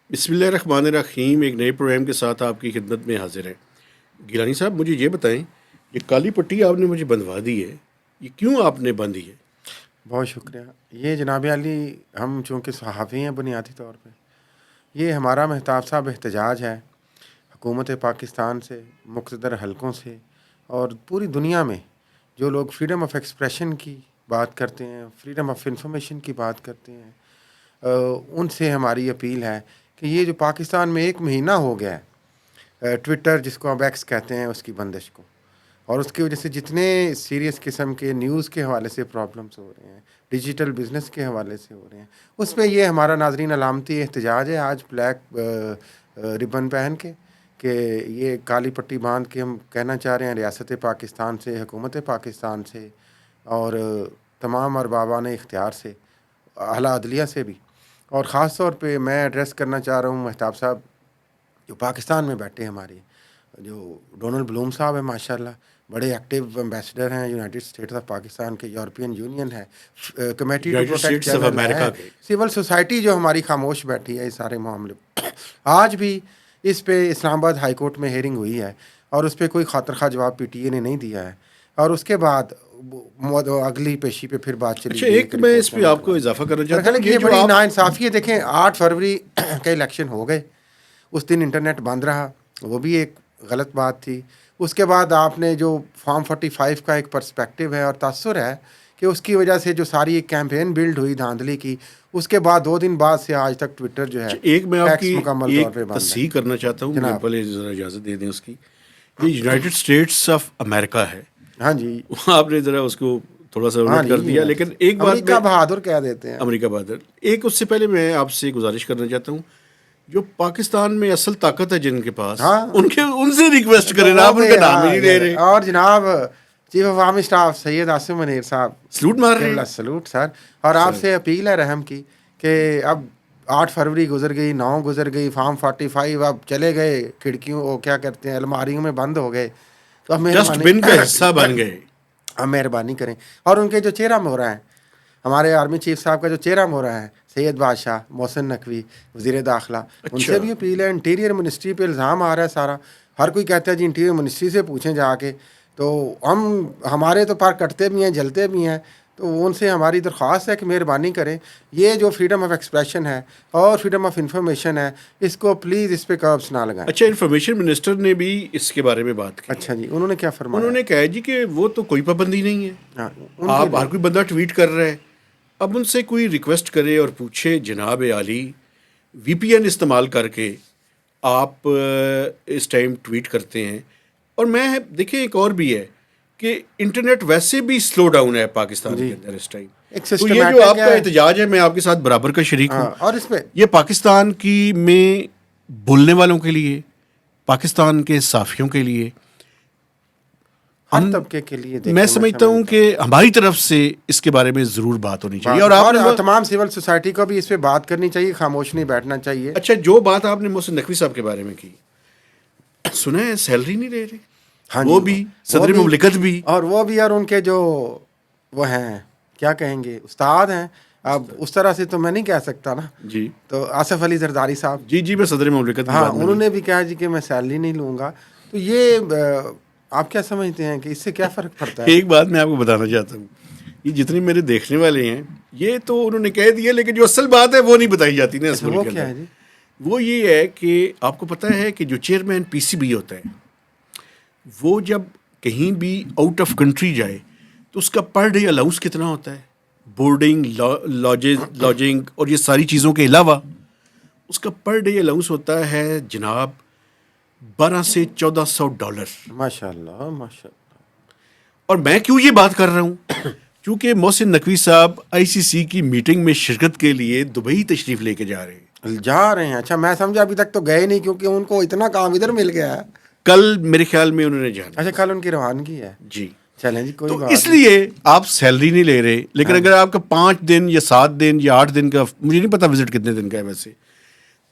بسم اللہ الرحمن الرحیم. ایک نئے پروگرام کے ساتھ آپ کی خدمت میں حاضر ہیں. گیلانی صاحب مجھے یہ بتائیں، یہ کالی پٹی آپ نے مجھے بندھوا دی ہے، یہ کیوں آپ نے باندھی ہے؟ بہت شکریہ. یہ جناب علی، ہم چونکہ صحافی ہیں بنیادی طور پہ، یہ ہمارا مہتاب صاحب احتجاج ہے حکومت پاکستان سے، مقتدر حلقوں سے، اور پوری دنیا میں جو لوگ فریڈم آف ایکسپریشن کی بات کرتے ہیں، فریڈم آف انفارمیشن کی بات کرتے ہیں، ان سے ہماری اپیل ہے کہ یہ جو پاکستان میں 1 مہینہ ہو گیا ہے ٹویٹر جس کو اب ایکس کہتے ہیں اس کی بندش کو، اور اس کی وجہ سے جتنے سیریس قسم کے نیوز کے حوالے سے پرابلمس ہو رہے ہیں، ڈیجیٹل بزنس کے حوالے سے ہو رہے ہیں، اس پہ یہ ہمارا ناظرین علامتی احتجاج ہے آج بلیک ربن پہن کے، کہ یہ کالی پٹی باندھ کے ہم کہنا چاہ رہے ہیں ریاست پاکستان سے، حکومت پاکستان سے، اور تمام اربابان اختیار سے، اعلیٰ عدلیہ سے بھی، اور خاص طور پہ میں ایڈریس کرنا چاہ رہا ہوں مہتاب صاحب جو پاکستان میں بیٹھے ہیں، ہماری جو ڈونلڈ بلوم صاحب ہیں، ماشاءاللہ بڑے ایکٹیو ایمبیسڈر ہیں یونائٹڈ اسٹیٹس آف پاکستان کے، یورپین یونین ہے، کمیٹی ٹو پروٹیکٹ چینل ہے، سول سوسائٹی جو ہماری خاموش بیٹھی ہے اس سارے معاملے آج بھی اس پہ اسلام آباد ہائی کورٹ میں ہیئرنگ ہوئی ہے اور اس پہ کوئی خاطر خواہ جواب پی ٹی اے نے نہیں دیا ہے، اور اس کے بعد اگلی پیشی پہ پھر بات چلی. اچھا، ایک میں اس پہ آپ کو اضافہ کرنا چاہتا ہوں، یہ بڑی ناانصافی ہے. دیکھیں 8 فروری کے الیکشن ہو گئے، اس دن انٹرنیٹ بند رہا، وہ بھی ایک غلط بات تھی. اس کے بعد آپ نے جو فارم 45 کا ایک پرسپیکٹیو ہے اور تاثر ہے کہ اس کی وجہ سے جو ساری ایک کیمپین بلڈ ہوئی دھاندلی کی، اس کے بعد 2 دن بعد سے آج تک ٹویٹر جو ہے ایک میں آپ کی مکمل طور پہ تصحیح کرنا چاہتا ہوں، مجھے پہلے ذرا اجازت دے دیں اس کی. یہ یونائٹڈ اسٹیٹس آف امریکہ ہے. ہاں جی، آپ نے ذرا اس کو تھوڑا سا الٹ کر دیا، لیکن ایک بات امریکہ بہادر کہہ دیتے ہیں، امریکہ بہادر. ایک اس سے پہلے میں آپ سے گزارش کرنا چاہتا ہوں، جو پاکستان میں اصل طاقت ہے جن کے پاس، ان سے ریکویسٹ کریں نا، آپ ان کا نام ہی نہیں لے رہے. اور جناب chief of army staff Syed Asim Munir صاحب سلوٹ مار رہے ہیں. سلوٹ سر. اور آپ سے اپیل ہے رحم کی کہ اب 8 فروری گزر گئی، 9 گزر گئی، فارم 45 اب چلے گئے، کھڑکیوں وہ کیا کرتے ہیں الماریوں میں بند ہو گئے، تو اب ڈسٹ بن کا حصہ بن گئے. آپ مہربانی کریں. اور ان کے جو چہرہ مہرہ ہیں، ہمارے آرمی چیف صاحب کا جو چہرہ مہرہ ہے سید بادشاہ، محسن نقوی وزیر داخلہ، ان سے بھی اپیل ہے. انٹیریئر منسٹری پہ الزام آ رہا ہے سارا، ہر کوئی کہتا ہے جی انٹیریئر منسٹری سے پوچھیں جا کے، تو ہمارے تو پار کٹتے بھی ہیں، جلتے بھی ہیں. تو ان سے ہماری درخواست ہے کہ مہربانی کریں، یہ جو فریڈم آف ایکسپریشن ہے اور فریڈم آف انفارمیشن ہے، اس کو پلیز اس پہ کربس نہ لگائیں. اچھا، انفارمیشن منسٹر نے بھی اس کے بارے میں بات کی. اچھا جی، انہوں نے کیا فرمایا؟ انہوں نے کہا جی کہ وہ تو کوئی پابندی نہیں ہے، آپ ہر کوئی بندہ ٹویٹ کر رہا ہے. اب ان سے کوئی ریکویسٹ کرے اور پوچھے جناب عالی، وی پی این استعمال کر کے آپ اس ٹائم ٹویٹ کرتے ہیں، اور میں دیکھیں ایک اور بھی ہے کہ انٹرنیٹ ویسے بھی سلو ڈاؤن ہے پاکستان کے اندر اس ٹائم. تو یہ جو آپ کا احتجاج ہے، میں آپ کے ساتھ برابر کا شریک ہوں. اور اس میں یہ پاکستان کی میں بولنے والوں کے لیے، پاکستان کے صحافیوں کے لیے، ہر طبقے کے لیے میں سمجھتا ہوں کہ ہماری طرف سے اس کے بارے میں ضرور بات ہونی چاہیے، اور تمام سول سوسائٹی کو بھی اس پہ بات کرنی چاہیے، خاموش نہیں بیٹھنا چاہیے. اچھا، جو بات آپ نے محسن نقوی صاحب کے بارے میں کی، سنا ہے سیلری نہیں لے رہے، وہ بھی صدر مملکت بھی، اور وہ بھی، اور ان کے جو وہ ہیں کیا کہیں گے استاد ہیں، اب اس طرح سے تو میں نہیں کہہ سکتا نا جی. تو آصف علی زرداری صاحب، جی میں صدر مملکت، ہاں انہوں نے بھی کہا جی کہ میں سیلری نہیں لوں گا. تو یہ آپ کیا سمجھتے ہیں کہ اس سے کیا فرق پڑتا ہے؟ ایک بات میں آپ کو بتانا چاہتا ہوں، یہ جتنے میرے دیکھنے والے ہیں یہ تو انہوں نے کہہ دیا، لیکن جو اصل بات ہے وہ نہیں بتائی جاتی نا اس ملک کے اندر. وہ یہ ہے کہ آپ کو پتہ ہے کہ جو چیئرمین پی سی بی ہوتا ہے، وہ جب کہیں بھی آؤٹ آف کنٹری جائے تو اس کا پر ڈے الاؤنس کتنا ہوتا ہے، بورڈنگ، لاجنگ اور یہ ساری چیزوں کے علاوہ اس کا پر ڈے الاؤنس ہوتا ہے جناب $1200 سے $1400. ماشاء اللہ ماشاء اللہ. اور میں کیوں یہ بات کر رہا ہوں؟ کیونکہ محسن نقوی صاحب آئی سی سی کی میٹنگ میں شرکت کے لیے دبئی تشریف لے کے جا رہے ہیں. اچھا، میں سمجھا ابھی تک تو گئے نہیں کیونکہ ان کو اتنا کام ادھر مل گیا ہے. کل میرے خیال میں انہوں نے جانا. اچھا، کل ان کی روانگی ہے. جی چلیں جی، کوئی تو بات اس لیے آپ سیلری نہیں لے رہے، لیکن اگر آپ کا 5 دن یا 7 دن یا 8 دن کا، مجھے نہیں پتا وزٹ کتنے دن کا ہے ویسے،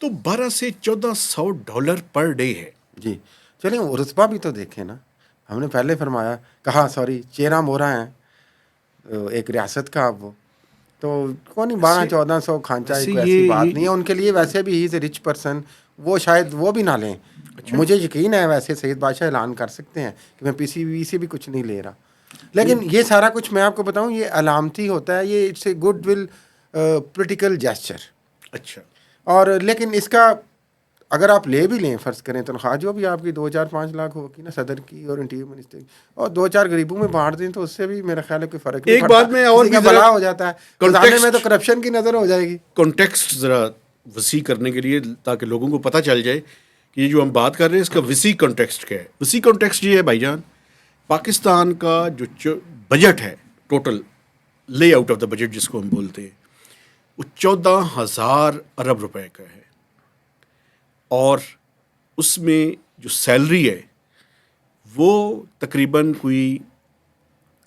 تو $1200 سے $1400 پر ڈے ہے. جی چلیں، رتبہ بھی تو دیکھیں نا. ہم نے پہلے فرمایا کہا سوری چیرا مورا ہیں ایک ریاست کا اب وہ تو کون نہیں 1200-1400 کھانچہ کوئی ایسی بات نہیں ہے ان کے لیے. ویسے بھی ہی از اے رچ پرسن, وہ شاید وہ بھی نہ لیں. مجھے یقین ہے ویسے سعید بادشاہ اعلان کر سکتے ہیں کہ میں پی سی بی سے بھی کچھ نہیں لے رہا, لیکن یہ سارا کچھ میں آپ کو بتاؤں یہ علامتی ہوتا ہے, یہ it's a goodwill political gesture. اچھا. اور لیکن اس کا اگر آپ لے بھی لیں فرض کریں تنخواہ جو بھی آپ کی 2-4-5 لاکھ ہوگی نا صدر کی اور انٹیریئر منسٹر کی, اور 2-4 غریبوں میں بانٹ دیں تو اس سے بھی میرا خیال ہے کوئی فرق نہیں پڑتا. ایک بات میں اور بھی بلا ہو جاتا ہے, خزانے میں تو کرپشن کی نظر ہو جائے گی. کانٹیکسٹ ذرا وسیع کرنے کے لیے تاکہ لوگوں کو پتہ چل جائے کہ یہ جو ہم بات کر رہے ہیں اس کا وسیع کانٹیکسٹ کیا ہے. وسیع کانٹیکسٹ یہ ہے بھائی جان, پاکستان کا جو بجٹ ہے total lay out of the budget جس کو ہم بولتے ہیں وہ 14,000 ارب روپے کا ہے, اور اس میں جو سیلری ہے وہ تقریباً کوئی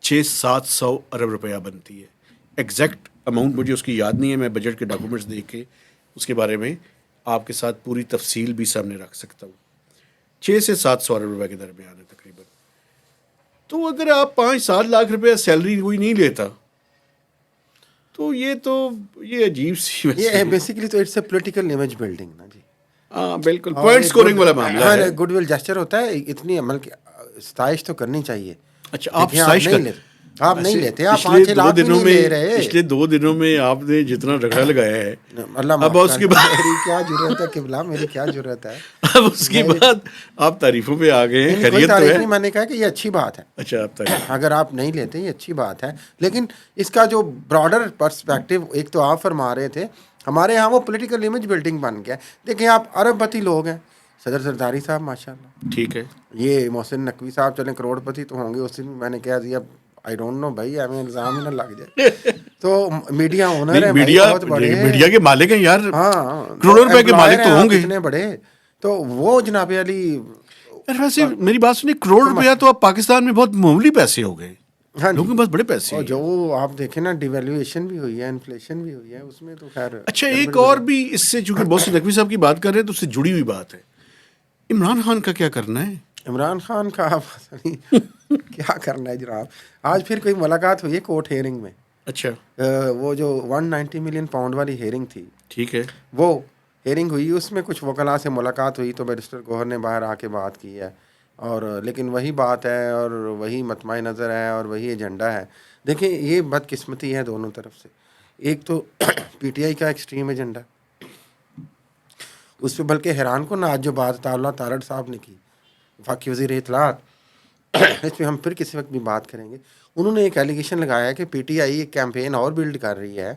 600-700 ارب روپیہ بنتی ہے. ایگزیکٹ اماؤنٹ مجھے اس کی یاد نہیں ہے, میں بجٹ کے ڈاکومنٹس دیکھ کے اس کے بارے میں آپ کے ساتھ پوری تفصیل بھی سامنے رکھ سکتا ہوں. 600 سے 700 ارب روپے کے درمیان ہے تقریباً. تو اگر آپ 5-7 لاکھ روپے سیلری کوئی نہیں لیتا تو یہ عجیب سی یہ بیسیکلی تو it's a political image building نا جی. ہاں بالکل پوائنٹ اسکورنگ والا معاملہ ہے. گڈ ول جیسچر ہوتا ہے, اتنی عمل کی ستائش تو کرنی چاہیے. اچھا آپ ستائش آپ نہیں لیتے, آپ 5-6 لاکھ بھی نہیں لے رہے. پچھلے 2 دنوں میں آپ نے جتنا رگڑا لگایا ہے اللہ اب اس کے بعد میری کیا ضرورت ہے قبلہ, میری کیا ضرورت ہے. اب اس کے بعد آپ تعریفوں پہ آ گئے ہیں. کوئی تعریف نہیں, میں نے کہا کہ یہ اچھی بات ہے. اچھا آپ تعریف اگر آپ نہیں لیتے یہ اچھی بات ہے, لیکن اس کا جو براڈر پرسپیکٹو ایک تو آپ فرما رہے تھے ہمارے یہاں وہ پولیٹیکل امیج بلڈنگ بن گیا. دیکھیں آپ ارب پتی لوگ ہیں, صدر زرداری صاحب ماشاء اللہ ٹھیک ہے, یہ محسن نقوی صاحب چلیں کروڑ پتی تو ہوں گے. اس دن میں نے کہا جی اب آئی ڈونٹ نو بھائی, ہمیں الزام ہی نہ لگ جائے. تو میڈیا اونر ہے بھائی بہت بڑے, میڈیا کے مالک ہیں یار, ہاں کروڑوں روپے کے مالک تو ہوں گے اتنے بڑے. تو وہ جناب علی ویسے میری بات سنیے, کروڑ روپیہ تو اب پاکستان میں بہت معمولی پیسے ہو گئے. ہاں لوگوں کے پاس بڑے پیسے اور جو آپ دیکھیں نا ڈیویلویشن بھی ہوئی ہے, انفلیشن بھی ہوئی ہے, اس میں تو خیر. اچھا ایک اور بھی اس سے, چونکہ محسن نقوی صاحب کی بات کر رہے ہیں تو اس سے جڑی ہوئی بات ہے, عمران خان کا کیا کرنا ہے؟ عمران خان کا کیا کرنا ہے جناب. آج پھر کوئی ملاقات ہوئی ہے کورٹ ہیئرنگ میں. اچھا وہ جو 190 ملین پاؤنڈ والی ہیئرنگ تھی, ٹھیک ہے, وہ ہیئرنگ ہوئی, اس میں کچھ وکلاء سے ملاقات ہوئی تو بیرسٹر گوہر نے باہر آ کے بات کی ہے, اور لیکن وہی بات ہے اور وہی مطمع نظر ہے اور وہی ایجنڈا ہے. دیکھیں یہ بدقسمتی ہے دونوں طرف سے. ایک تو پی ٹی آئی کا ایکسٹریم ایجنڈا, اس پہ بلکہ حیران کو نا آج جو بات اللہ تارڑ صاحب نے کی, وفاقی وزیر اطلاعات, اس پہ ہم پھر کسی وقت بھی بات کریں گے. انہوں نے ایک ایلیگیشن لگایا ہے کہ پی ٹی آئی ایک کیمپین اور بلڈ کر رہی ہے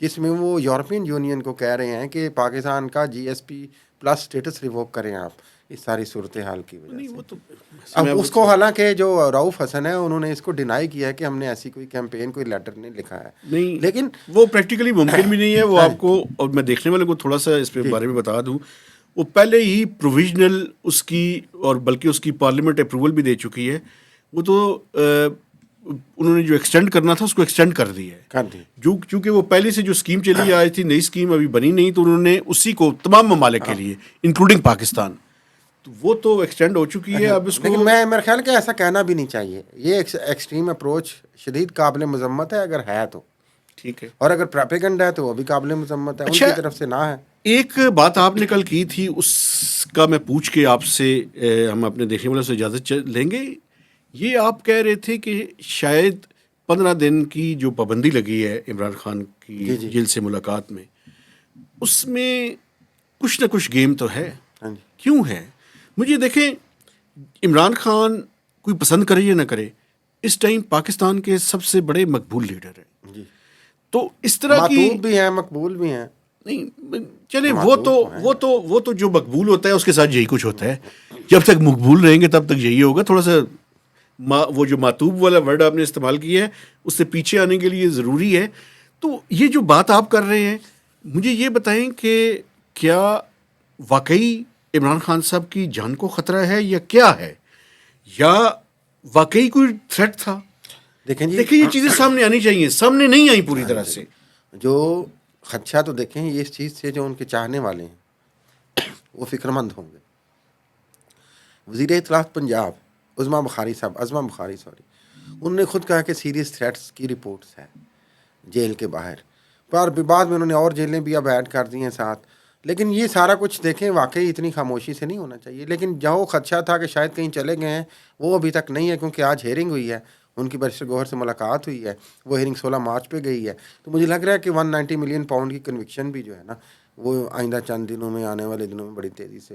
جس میں وہ یورپین یونین کو کہہ رہے ہیں کہ پاکستان کا G S P plus status revoke کریں آپ اس ساری صورتحال کی وجہ سے. اب اس کو حالانکہ جو رؤوف حسن ہے انہوں نے اس کو ڈینائی کیا ہے کہ ہم نے ایسی کوئی کیمپین کوئی لیٹر نہیں لکھا ہے, نہیں لیکن وہ پریکٹیکلی ممکن بھی نہیں ہے. وہ آپ کو, اور میں دیکھنے والے کو تھوڑا سا اس پہ بارے میں بتا دوں, وہ پہلے ہی پروویژنل اس کی اور بلکہ اس کی پارلیمنٹ اپروول بھی دے چکی ہے. وہ تو انہوں نے جو ایکسٹینڈ کرنا تھا اس کو ایکسٹینڈ کر دی ہے, چونکہ وہ پہلے سے جو اسکیم چلی آئی تھی, نئی اسکیم ابھی بنی نہیں, تو انہوں نے اسی کو تمام ممالک کے لیے انکلوڈنگ پاکستان, تو وہ تو ایکسٹینڈ ہو چکی ہے. اب اس کو لیکن میرا خیال کہ ایسا کہنا بھی نہیں چاہیے. یہ ایکسٹریم اپروچ شدید قابل مذمت ہے اگر ہے تو ٹھیک ہے, اور اگر پراپیگنڈا ہے تو وہ بھی قابل مذمت ہے. ان کی طرف سے نہ ہے. ایک بات آپ نے کل کی تھی, اس کا میں پوچھ کے آپ سے ہم اپنے دیکھنے والوں سے اجازت لیں گے. یہ آپ کہہ رہے تھے کہ شاید 15 دن کی جو پابندی لگی ہے عمران خان کی جیل سے ملاقات میں, اس میں کچھ نہ کچھ گیم تو ہے. کیوں ہے؟ مجھے دیکھیں, عمران خان کوئی پسند کرے یا نہ کرے, اس ٹائم پاکستان کے سب سے بڑے مقبول لیڈر ہیں. تو اس طرح کی معطوب بھی ہیں, مقبول بھی ہیں. نہیں چلیں, وہ تو جو مقبول ہوتا ہے اس کے ساتھ یہی کچھ ہوتا ہے. جب تک مقبول رہیں گے تب تک یہی ہوگا. تھوڑا سا وہ جو معطوب والا ورڈ آپ نے استعمال کیا ہے اس سے پیچھے آنے کے لیے ضروری ہے. تو یہ جو بات آپ کر رہے ہیں, مجھے یہ بتائیں کہ کیا واقعی عمران خان صاحب کی جان کو خطرہ ہے یا کیا ہے, یا واقعی کوئی تھریٹ تھا؟ دیکھیں یہ چیزیں سامنے آنی چاہیے, سامنے نہیں آئی پوری طرح سے. جو خدشہ تو دیکھیں یہ اس چیز سے جو ان کے چاہنے والے ہیں وہ فکر مند ہوں گے. وزیر اطلاعات پنجاب عظما بخاری صاحب، عظما بخاری سوری، انہوں نے خود کہا کہ سیریس تھریٹس کی رپورٹس ہیں جیل کے باہر، پر بعد میں انہوں نے اور جیلیں بھی اب ایڈ کر دی ہیں ساتھ. لیکن یہ سارا کچھ دیکھیں واقعی اتنی خاموشی سے نہیں ہونا چاہیے. لیکن جہاں وہ خدشہ تھا کہ شاید کہیں چلے گئے ہیں وہ ابھی تک نہیں ہے، کیونکہ آج ہیئرنگ ہوئی ہے، ان کی بیرسٹر گوہر سے ملاقات ہوئی ہے، وہ ہیئرنگ 16 مارچ پہ گئی ہے. تو مجھے لگ رہا ہے کہ 190 ملین پاؤنڈ کی کنوکشن بھی جو ہے نا وہ آئندہ چند دنوں میں، آنے والے دنوں میں بڑی تیزی سے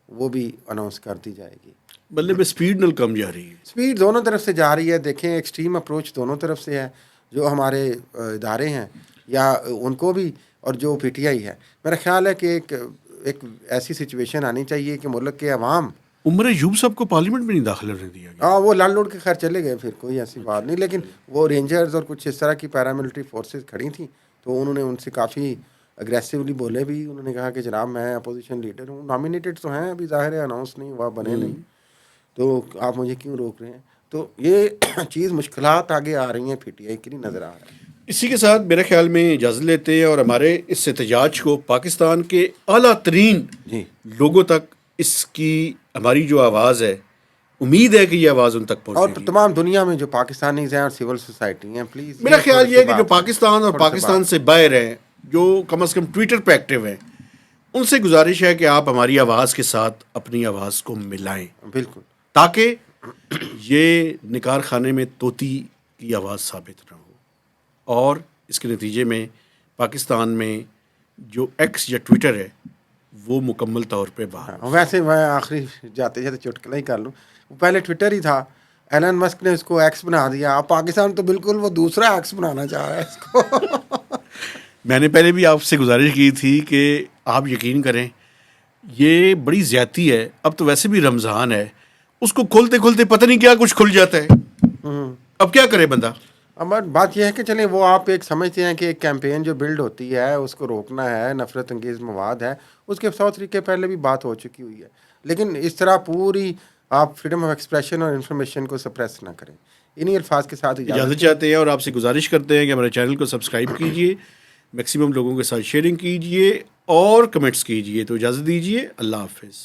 وہ بھی اناؤنس کر دی جائے گی. مطلب اسپیڈ نل کم جا رہی ہے، اسپیڈ دونوں طرف سے جا رہی ہے. دیکھیں ایکسٹریم اپروچ دونوں طرف سے ہے، جو ہمارے ادارے ہیں یا ان کو بھی، اور جو پی ٹی آئی ہے. میرا خیال ہے کہ ایک ایسی سچویشن آنی چاہیے کہ ملک کے عوام. عمر ایوب صاحب کو پارلیمنٹ میں نہیں داخل ہونے دیا گیا. ہاں وہ لال لوٹ کے خیر چلے گئے، پھر کوئی ایسی بات نہیں. لیکن وہ رینجرز اور کچھ اس طرح کی پیراملٹری فورسز کھڑی تھیں، تو انہوں نے ان سے کافی اگریسولی بولے بھی. انہوں نے کہا کہ جناب میں اپوزیشن لیڈر ہوں، نامینیٹڈ تو ہیں، ابھی ظاہر ہے اناؤنس نہیں ہوا، بنے نہیں، تو آپ مجھے کیوں روک رہے ہیں. تو یہ چیز مشکلات آگے آ رہی ہیں پی ٹی آئی کی، نہیں نظر آ رہا ہے. اسی کے ساتھ میرے خیال میں اجازت لیتے ہیں اور ہمارے اس احتجاج کو پاکستان کے اعلیٰ ترین لوگوں تک اس کی ہماری جو آواز ہے، امید ہے کہ یہ آواز ان تک پہنچے اور گی. تمام دنیا میں جو پاکستانیز ہیں اور سول سوسائٹی ہیں، پلیز میرا خیال یہ ہے کہ جو پاکستان اور پاکستان سے باہر ہیں، جو کم از کم ٹویٹر پہ ایکٹیو ہیں، ان سے گزارش ہے کہ آپ ہماری آواز کے ساتھ اپنی آواز کو ملائیں، بالکل، تاکہ یہ نکار خانے میں طوطی کی آواز ثابت نہ ہو، اور اس کے نتیجے میں پاکستان میں جو ایکس یا ٹویٹر ہے وہ مکمل طور پہ باہر. ویسے میں آخری جاتے جاتے چٹکلا ہی کر لوں، پہلے ٹویٹر ہی تھا، ایلن مسک نے اس کو ایکس بنا دیا. اب پاکستان تو بالکل وہ دوسرا ایکس بنانا چاہ رہا ہے اس کو. میں نے پہلے بھی آپ سے گزارش کی تھی کہ آپ یقین کریں یہ بڑی زیادتی ہے. اب تو ویسے بھی رمضان ہے، اس کو کھولتے کھولتے پتہ نہیں کیا کچھ کھل جاتا ہے. اب کیا کرے بندہ. اب بات یہ ہے کہ چلیں وہ آپ ایک سمجھتے ہیں کہ ایک کیمپین جو بلڈ ہوتی ہے اس کو روکنا ہے، نفرت انگیز مواد ہے، اس کے 100 طریقے پہلے بھی بات ہو چکی ہوئی ہے. لیکن اس طرح پوری آپ فریڈم آف ایکسپریشن اور انفارمیشن کو سپریس نہ کریں. انہی الفاظ کے ساتھ اجازت چاہتے ہیں اور آپ سے گزارش کرتے ہیں کہ ہمارے چینل کو سبسکرائب کیجئے، میکسیمم لوگوں کے ساتھ شیئرنگ کیجئے اور کمنٹس کیجئے. تو اجازت دیجئے، اللہ حافظ.